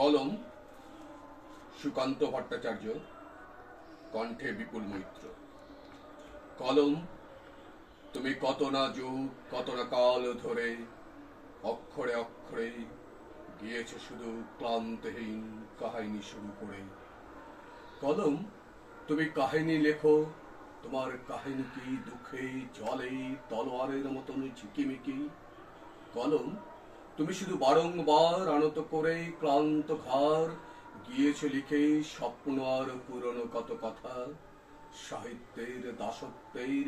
কলম সুকান্ত ভট্টাচার্য, কণ্ঠে বিপুল মৈত্র। কলম, তুমি কত না যুগ কত না কাল ধরে অক্ষরে অক্ষরে গিয়েছ শুধু ক্লান্তহীন কাহিনী শুরু করে। কলম, তুমি কাহিনী লেখো, তোমার কাহিনী কি দুঃখে জলে তলোয়ারের মতন ঝিকিমিকি। কলম, তুমি শুধু বারংবার আনত করে ক্লান্ত ঘাড় গিয়েছ লিখে স্বপ্ন আর পুরনো কত কথা, সাহিত্যের দাসত্বের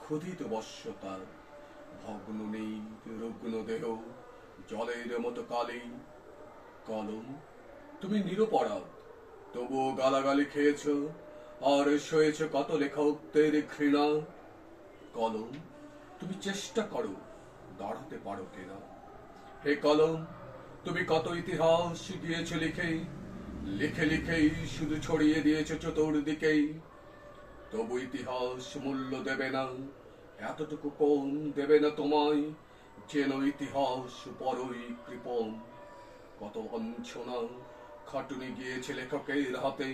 ক্ষুধিত বশ্যতার। ভগ্ন নেই রুগ্ন দেহ জলের মতো কালি। কলম, তুমি নিরপরাধ, তবুও গালাগালি খেয়েছ আর সয়েছ কত লেখকদের ঘৃণা। কলম, তুমি চেষ্টা করো, দাঁড়াতে পারো কিনা। হে কলম, তুমি কত ইতিহাস গিয়েছ লিখে, লিখে লিখেই শুধু ছড়িয়ে দিয়েছ চতুর্দিকেই। তবু ইতিহাস মূল্য দেবে না, এতটুকু কোন দেবে না তোমায়, যেন ইতিহাস বড়ই কৃপণ। কত বঞ্চনা খাটুনি গিয়েছে লেখকের হাতে,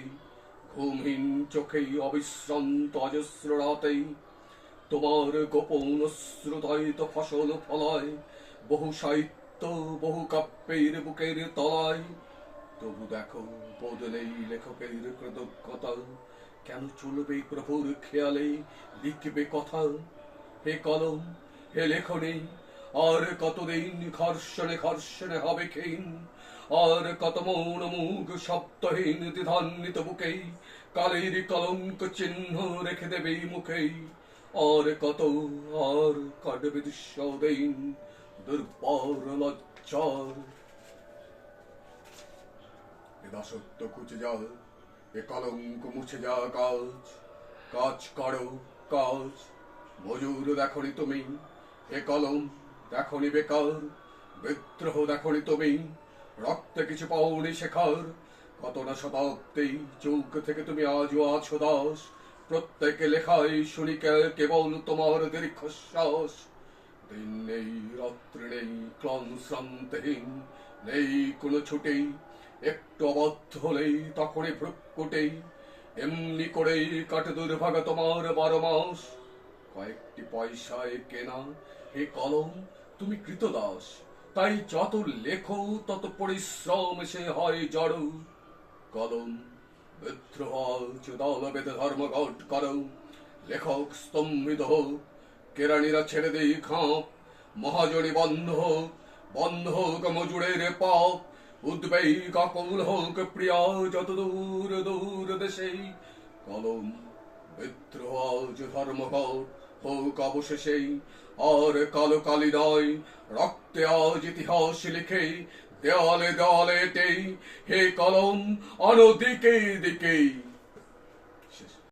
ঘুমহীন চোখেই অবিশ্রান্ত অজস্র রাতেই। তোমার গোপন শ্রুতায়িত ফসল ফলায় বহু সাহিত্য বহু কাব্যের বুকের তলায়। তবু দেখো বদলেই লেখকের কৃতজ্ঞতা, কেন চলবে প্রভুর খেয়ালে লিখবে কথা। হে কলম, হে লেখনী, আর কতদিন ঘর্ষণে ঘর্ষণে হবে ক্ষীণ, আর কত মৌন মুখ শব্দহীন দ্বিধান্বিত বুকেই কালের কলঙ্ক চিহ্ন রেখে দেবে মুখেই। আর কত আর কাটবে দুঃসদিন দুর্বার লজ্জার। এ দাসত্ব ঘুচে যা, এ কলঙ্ক মুছে যা, কাজ কাজ করো কাজ। মজুর দেখনি তুমি, এ কলম দেখনি বেকার। বিদ্রোহ দেখনি তুমি, রক্তে কিছু পাওনি শেখার। কত না শতাব্দী যুগ থেকে তুমি আজও আছো দাস, প্রত্যেকে লেখায় শুনি কেবল তোমার দীর্ঘশ্বাস। দিন নেই রাত্রি নেই শ্রান্তহীন, নেই কোনো ছুটি, একটু অবাধ্য হলেই তখনই ভ্রুকুটেই। এমনি করেই কাটে দুর্ভাগা তোমার 12 মাস, কয়েকটি পয়সায় কেনা। হে কলম, তুমি কৃতদাস, তাই যত লেখো তত পরিশ্রম সে হয় জড়। কলম, বিদ্রোহ দল বেঁধে ধর্মঘট করো, লেখক স্তম্ভিত হোক, কেরানিরা ছেড়ে দেই খাপ, মহাজনী বন্ধ হোক, বন্ধ হোক মজুরের পাপ। উদ্বেগ আকুল হোক প্রিয়া যত দূর দূর দেশেই। কলম, বিদ্রোহ ধর্মঘট হোক অবশেষেই, আর কালো কালি নয় রক্তে আজ ইতিহাস লিখে দেওয়ালে দেওয়ালে এটেই। হে কলম, আনো দিকে দিকেই।